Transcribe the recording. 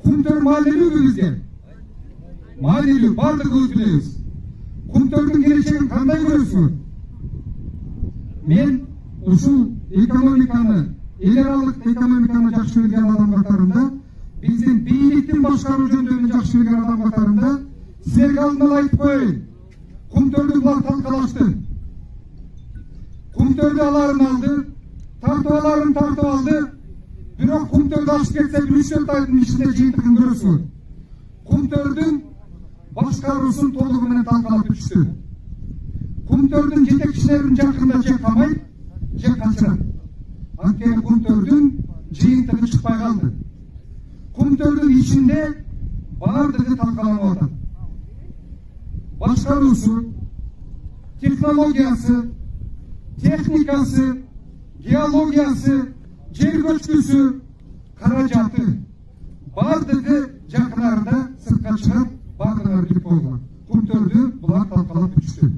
Kumtör mahallevi bizge. Mahallevi bardığımız biliriz. Kumtör'ün geleceğini kanday görüyorsunuz. Men uşul ekonomikаны, el-aralыk ekonomikаны жақсы bilgen adam қатарында, биздин бийликтин башкаруу жөнүндө жақсы bilgen адам қатарында, силерге алдын ала айтып коеюн. Kumtörдү булар талкалашты. Kumtörдү аларын алды, тартып алды. Бирок Kumtörдү ашып кетсе 3-4 айдын ичинде жыйынтыгын көрөсүңөр. Kumtörдүн башкаруусун толугу менен талкалап бүтүштү. Kumtörдүн жетекчилерин жакында же камайт, же качырат. Анткени Kumtörдүн жыйынтыгы чыкпай калды. Kumtörдүн ичинде баардыгы талкаланып атат. Башкаруусу, технологиясы, техникасы, геологиясы, жер көчкүсү, каражаты баардыгы жакын арада сыртка чыгып, баардыгы бүтүп койгон. Kumtörдү булар талкалап бүтүштү.